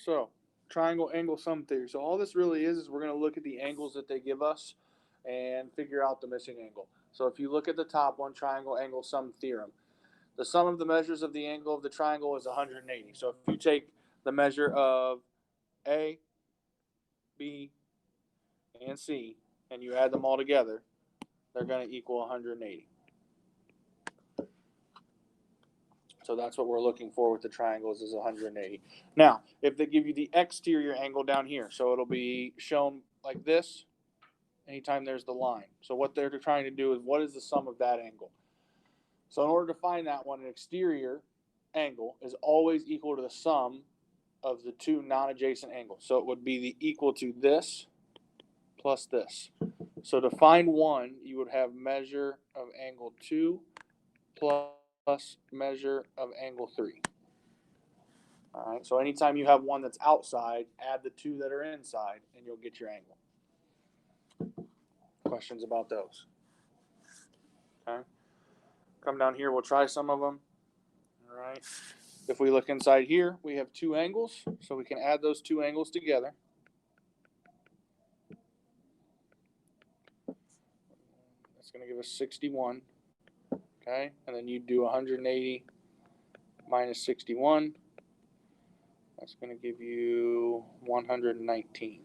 So triangle angle sum theory. So all this really is we're going to look at the angles that they give us and figure out the missing angle. So if you look at the top one, triangle angle sum theorem, the sum of the measures of the angle of the triangle is 180. So if you take the measure of A, B, and C, and you add them all together, they're going to equal 180. So that's what we're looking for with the triangles is 180. Now, if they give you the exterior angle down here, so it'll be shown like this anytime there's the line. So what they're trying to do is what is the sum of that angle? So in order to find that one, an exterior angle is always equal to the sum of the two non-adjacent angles. So it would be the equal to this plus this. So to find one, you would have measure of angle 2 plus measure of angle 3. All right, so anytime you have one that's outside, add the two that are inside, and you'll get your angle. Questions about those? Okay. Come down here, we'll try some of them. All right. If we look inside here, we have two angles, so we can add those two angles together. That's going to give us 61. Okay, and then you do 180 minus 61. That's going to give you 119.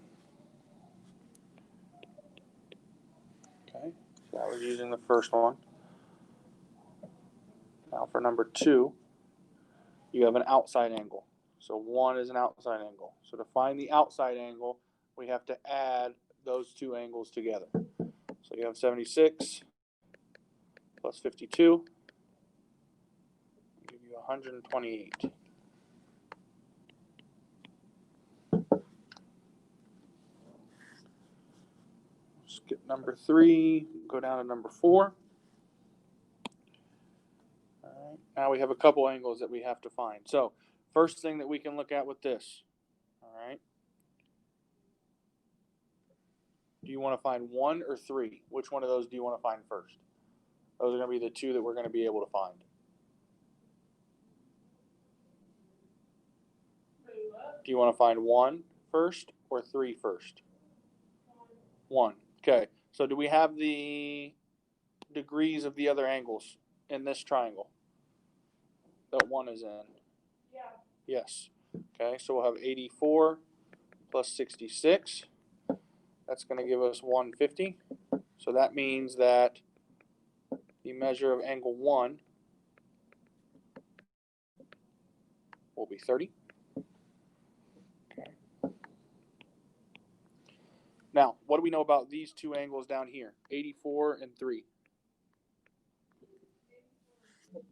Okay, so that was using the first one. Now for number 2, you have an outside angle. So 1 is an outside angle. So to find the outside angle, we have to add those two angles together. So you have 76 plus 52. Give you 128. Skip number 3, go down to number 4. All right, now we have a couple angles that we have to find. So first thing that we can look at with this, all right, do you want to find 1 or 3? Which one of those do you want to find first? Those are going to be the two that we're going to be able to find. Do you want to find 1 first or 3 first? 1. Okay. So do we have the degrees of the other angles in this triangle that 1 is in? Yeah. Yes. Okay. So we'll have 84 plus 66. That's going to give us 150. So that means that the measure of angle 1 will be 30. Now, what do we know about these two angles down here? 84 and 3.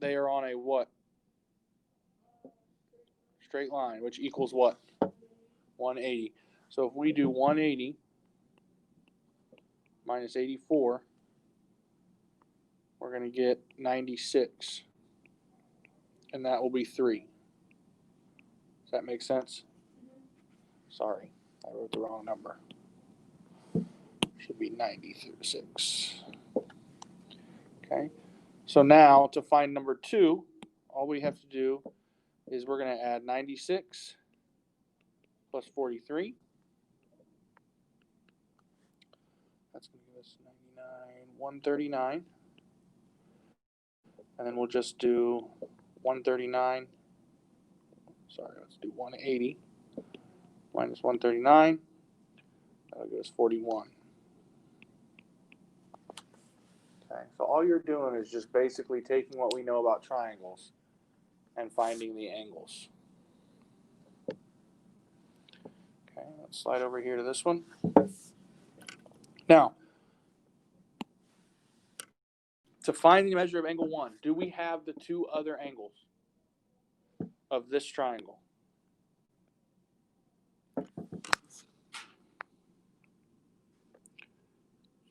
They are on a what? Straight line, which equals what? 180. So if we do 180 minus 84, we're going to get 96. And that will be 3. Does that make sense? Sorry, I wrote the wrong number. Should be 96. Okay, so now to find number 2, all we have to do is we're going to add 96 plus 43. That's going to give us 99, 139. And then we'll just do 139. Sorry, let's do 180 minus 139. That'll give us 41. Okay, so all you're doing is just basically taking what we know about triangles and finding the angles. Okay, let's slide over here to this one. Now, to find the measure of angle 1, do we have the two other angles of this triangle?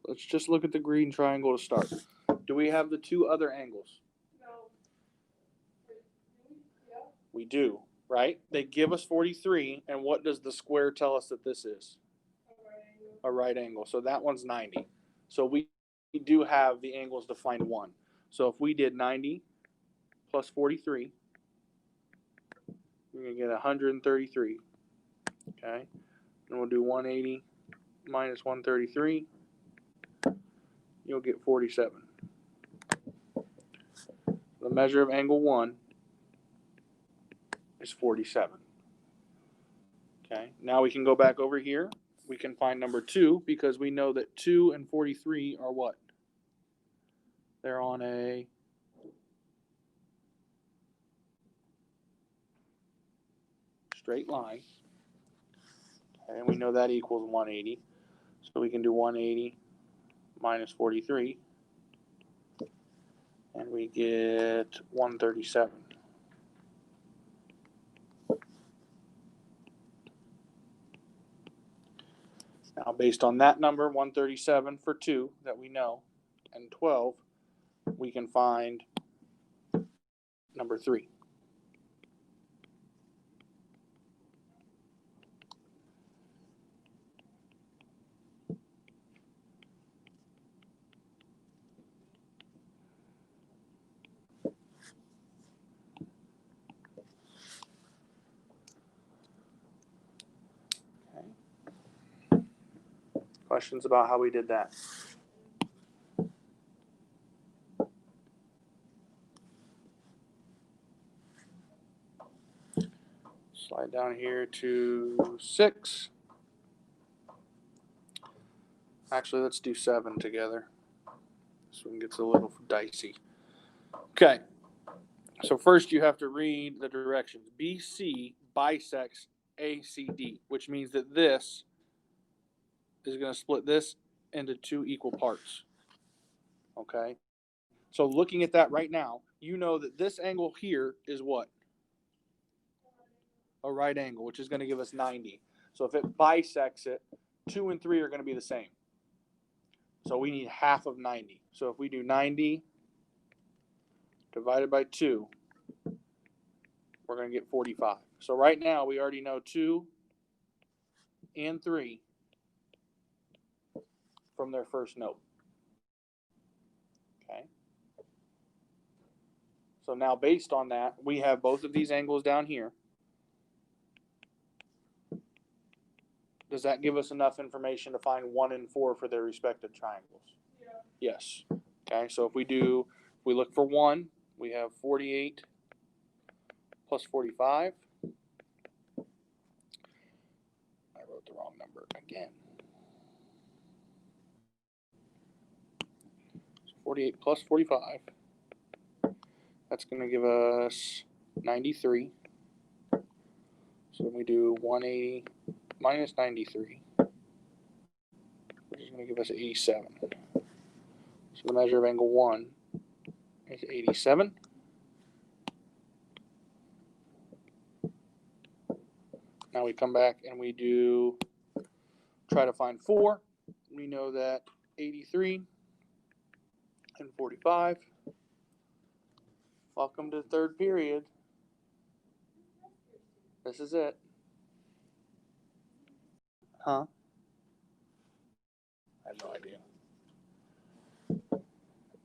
Let's just look at the green triangle to start. Do we have the two other angles? No. Yeah. We do, right? They give us 43, and what does the square tell us that this is? A right angle. So that one's 90. So we do have the angles to find 1. So if we did 90 plus 43, we're going to get 133. Okay, and we'll do 180 minus 133. You'll get 47. The measure of angle 1 is 47. Okay, now we can go back over here. We can find number 2 because we know that 2 and 43 are what? They're on a straight line. Okay, and we know that equals 180. So we can do 180 minus 43. And we get 137. Now, based on that number, 137 for 2 that we know, and 12, we can find number 3. Okay. Questions about how we did that? Slide down here to 6. Actually, let's do 7 together. This one gets a little dicey. Okay. So first you have to read the directions. BC bisects ACD, which means that this is going to split this into 2 equal parts. Okay? So looking at that right now, you know that this angle here is what? A right angle, which is going to give us 90. So if it bisects it, 2 and 3 are going to be the same. So we need half of 90. So if we do 90 divided by 2, we're going to get 45. So right now we already know 2 and 3 from their first note. Okay. So now based on that, we have both of these angles down here. Does that give us enough information to find 1 and 4 for their respective triangles? Yeah. Yes. Okay, so if we look for 1, we have 48 plus 45. I wrote the wrong number again. 48 plus 45. That's going to give us 93. So then we do 180 minus 93, which is going to give us 87. So the measure of angle 1 is 87. Now we come back and we try to find 4. We know that 83 and 45. Welcome to the third period. This is it. Huh? I have no idea.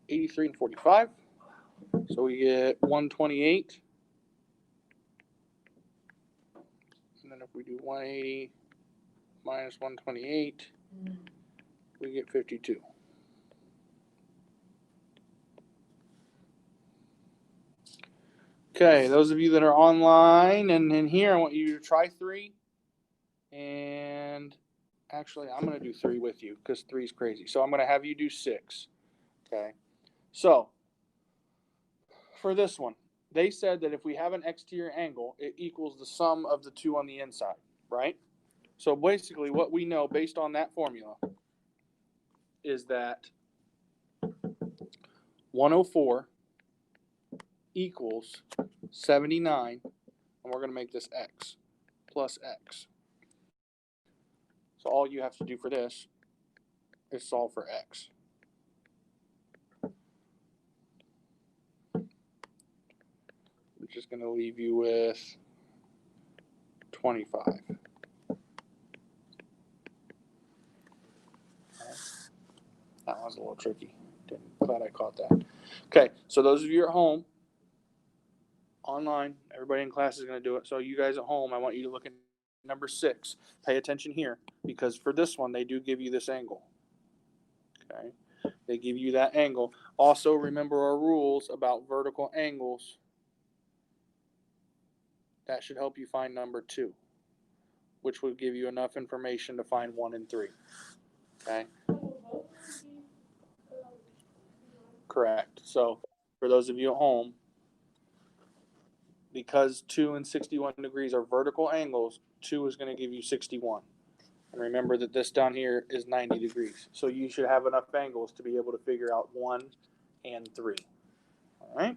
83 and 45. So we get 128. And then if we do 180 minus 128, we get 52. Okay, those of you that are online and in here, I want you to try 3. And actually, I'm going to do 3 with you because 3 is crazy. So I'm going to have you do 6. Okay. So for this one, they said that if we have an exterior angle, it equals the sum of the 2 on the inside, right? So basically what we know based on that formula is that 104 equals 79, and we're going to make this x plus x. So all you have to do for this is solve for x. Which is going to leave you with 25. Okay. That was a little tricky. Glad I caught that. Okay, so those of you at home, online, everybody in class is going to do it. So you guys at home, I want you to look at number 6, pay attention here, because for this one, they do give you this angle. Okay, they give you that angle. Also, remember our rules about vertical angles. That should help you find number 2, which would give you enough information to find 1 and 3. Okay? Correct. So, for those of you at home, because 2 and 61 degrees are vertical angles, 2 is going to give you 61. And remember that this down here is 90 degrees. So you should have enough angles to be able to figure out 1 and 3. All right?